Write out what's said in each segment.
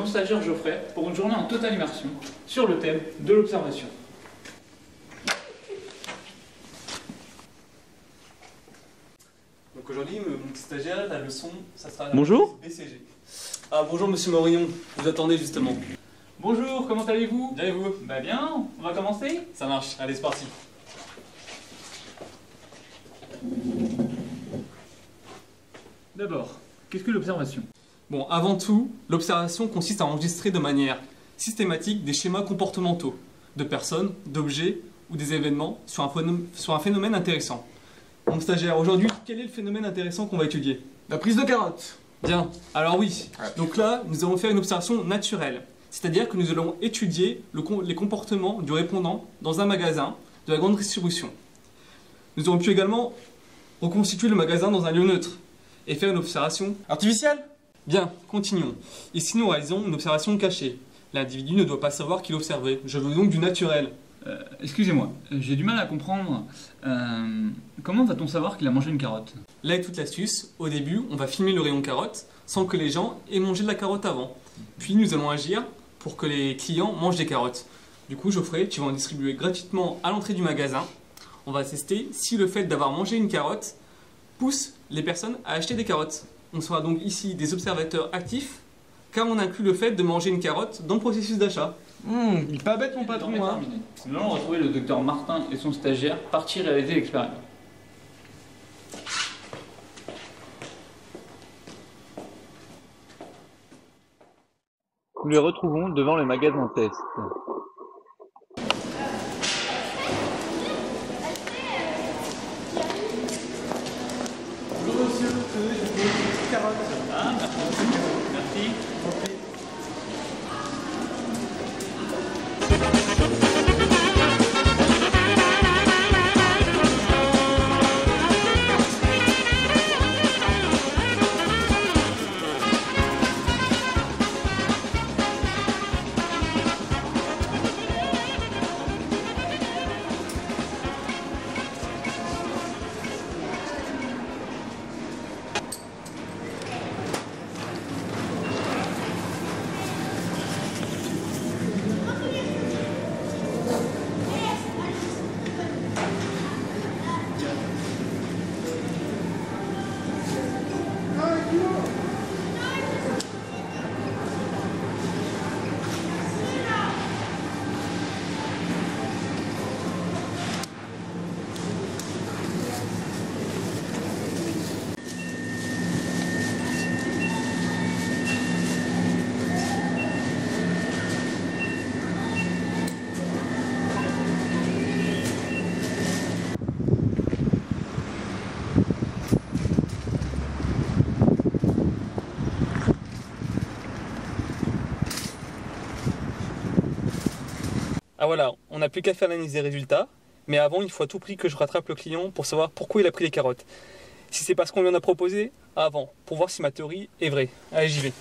ton stagiaire Geoffrey pour une journée en totale immersion sur le thème de l'observation. Donc aujourd'hui, mon petit stagiaire, la leçon, ça sera la Bonjour. BCG. Ah bonjour monsieur Morillon, vous attendez justement. Bonjour, comment allez-vous? Bien et vous? Bah bien, on va commencer? Ça marche, allez c'est parti. D'abord, qu'est-ce que l'observation? Bon, avant tout, l'observation consiste à enregistrer de manière systématique des schémas comportementaux de personnes, d'objets ou des événements sur un phénomène intéressant. Mon stagiaire, aujourd'hui, quel est le phénomène intéressant qu'on va étudier? La prise de carotte. Bien, alors oui. Donc là, nous allons faire une observation naturelle. C'est-à-dire que nous allons étudier les comportements du répondant dans un magasin de la grande distribution. Nous aurons pu également reconstituer le magasin dans un lieu neutre et faire une observation Artificielle. Bien, continuons. Ici, nous réalisons une observation cachée. L'individu ne doit pas savoir qu'il observait. Je veux donc du naturel. Excusez-moi, j'ai du mal à comprendre. Comment va-t-on savoir qu'il a mangé une carotte? Là est toute l'astuce. Au début, on va filmer le rayon carotte sans que les gens aient mangé de la carotte avant. Puis nous allons agir pour que les clients mangent des carottes. Du coup, Geoffrey, tu vas en distribuer gratuitement à l'entrée du magasin. On va tester si le fait d'avoir mangé une carotte pousse les personnes à acheter des carottes. On sera donc ici des observateurs actifs, car on inclut le fait de manger une carotte dans le processus d'achat. Il est pas bête mon patron, hein. Nous allons retrouver le docteur Martin et son stagiaire partis réaliser l'expérience. Nous les retrouvons devant le magasin test. Bonjour monsieur, j'ai une petite carotte. Ah, merci. Ah voilà, on n'a plus qu'à faire l'analyse des résultats, mais avant il faut à tout prix que je rattrape le client pour savoir pourquoi il a pris les carottes. Si c'est parce qu'on lui en a proposé, avant, pour voir si ma théorie est vraie. Allez, j'y vais.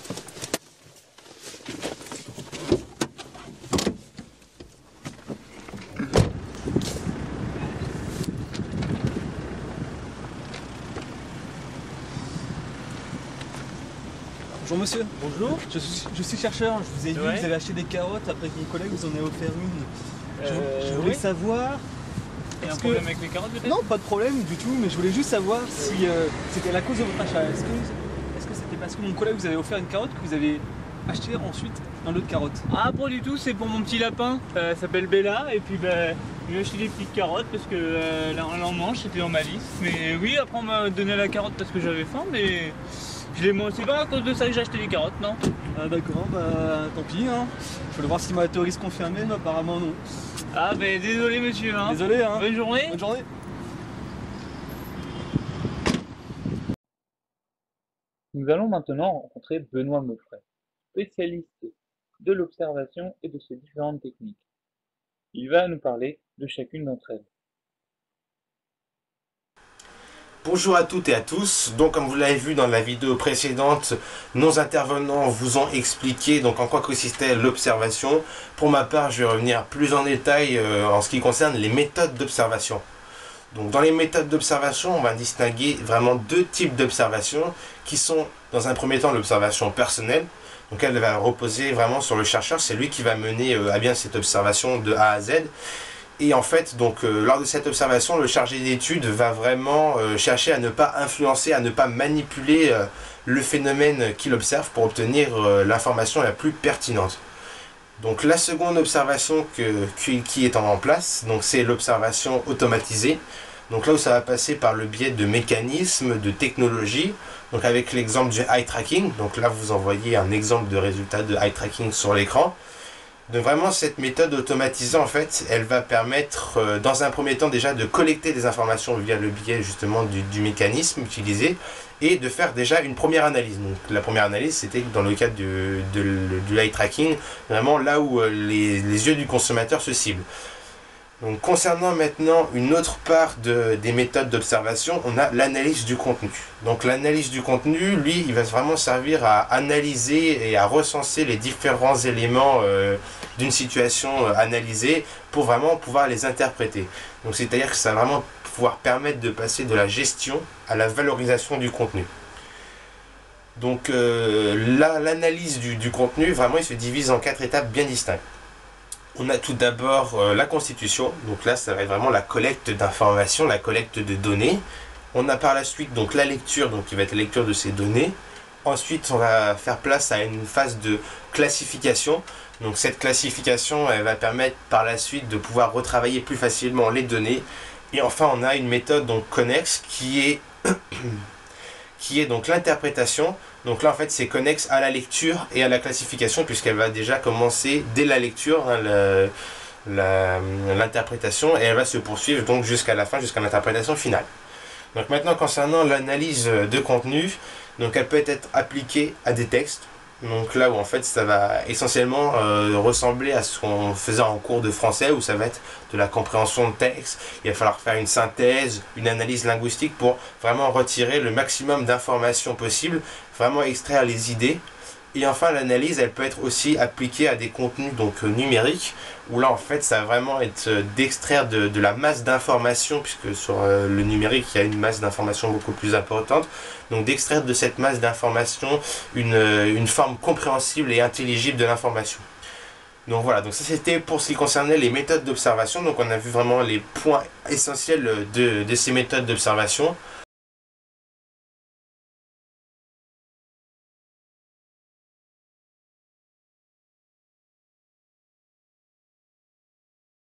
Bonjour monsieur. Bonjour. Je suis chercheur, je vous ai vu, Ouais. vous avez acheté des carottes, après que mon collègue vous en a offert une. Je voulais oui. savoir... Il y a un Est-ce problème que- avec les carottes peut-être? Non, pas de problème du tout, mais je voulais juste savoir si c'était la cause de votre achat. Est-ce que c'était parce que mon collègue vous avait offert une carotte que vous avez acheté ensuite un lot de carottes? Ah, pas du tout, c'est pour mon petit lapin. Elle s'appelle Bella et puis j'ai acheté des petites carottes parce que elle en mange, c'était dans ma liste. Mais oui, après on m'a donné la carotte parce que j'avais faim, mais je l'ai mangé. C'est pas à cause de ça que j'ai acheté les carottes, non? Ah d'accord, bah tant pis, hein. Je voulais voir si ma théorie se confirmait, mais apparemment non. Ah, ben désolé monsieur. Hein. Désolé, hein. Bonne journée. Bonne journée. Nous allons maintenant rencontrer Benoît Meufray, spécialiste de l'observation et de ses différentes techniques. Il va nous parler de chacune d'entre elles. Bonjour à toutes et à tous. Donc comme vous l'avez vu dans la vidéo précédente, nos intervenants vous ont expliqué donc en quoi consistait l'observation. Pour ma part, je vais revenir plus en détail en ce qui concerne les méthodes d'observation. Donc dans les méthodes d'observation, on va distinguer vraiment deux types d'observation qui sont dans un premier temps l'observation personnelle. Donc elle va reposer vraiment sur le chercheur, c'est lui qui va mener à bien cette observation de A à Z. Et en fait, donc, lors de cette observation, le chargé d'études va vraiment chercher à ne pas influencer, à ne pas manipuler le phénomène qu'il observe pour obtenir l'information la plus pertinente. Donc la seconde observation qui est en place, c'est l'observation automatisée. Donc là où ça va passer par le biais de mécanismes, de technologies, donc avec l'exemple du eye tracking. Donc là vous envoyez un exemple de résultat de eye tracking sur l'écran. Donc vraiment cette méthode automatisée en fait, elle va permettre dans un premier temps déjà de collecter des informations via le biais justement du mécanisme utilisé et de faire déjà une première analyse. Donc la première analyse c'était dans le cadre du eye tracking, vraiment là où les yeux du consommateur se ciblent. Donc concernant maintenant une autre part des méthodes d'observation, on a l'analyse du contenu. Donc l'analyse du contenu, lui, il va vraiment servir à analyser et à recenser les différents éléments d'une situation analysée pour vraiment pouvoir les interpréter. Donc c'est-à-dire que ça va vraiment pouvoir permettre de passer de la gestion à la valorisation du contenu. Donc l'analyse du contenu, vraiment, il se divise en 4 étapes bien distinctes. On a tout d'abord la constitution, donc là ça va être vraiment la collecte d'informations, la collecte de données. On a par la suite donc la lecture, donc qui va être la lecture de ces données. Ensuite on va faire place à une phase de classification. Donc cette classification elle va permettre par la suite de pouvoir retravailler plus facilement les données. Et enfin on a une méthode donc connexe qui est donc l'interprétation. Donc là en fait c'est connexe à la lecture et à la classification puisqu'elle va déjà commencer dès la lecture l'interprétation et elle va se poursuivre donc jusqu'à la fin, jusqu'à l'interprétation finale. Donc maintenant concernant l'analyse de contenu, donc elle peut être appliquée à des textes. Donc là où en fait ça va essentiellement ressembler à ce qu'on faisait en cours de français où ça va être de la compréhension de texte. Il va falloir faire une synthèse, une analyse linguistique pour vraiment retirer le maximum d'informations possibles, vraiment extraire les idées. Et enfin l'analyse elle peut être aussi appliquée à des contenus donc numériques où là en fait ça va vraiment être d'extraire de la masse d'informations puisque sur le numérique il y a une masse d'informations beaucoup plus importante. Donc d'extraire de cette masse d'informations une forme compréhensible et intelligible de l'information. Donc voilà, donc ça c'était pour ce qui concernait les méthodes d'observation. Donc on a vu vraiment les points essentiels de ces méthodes d'observation.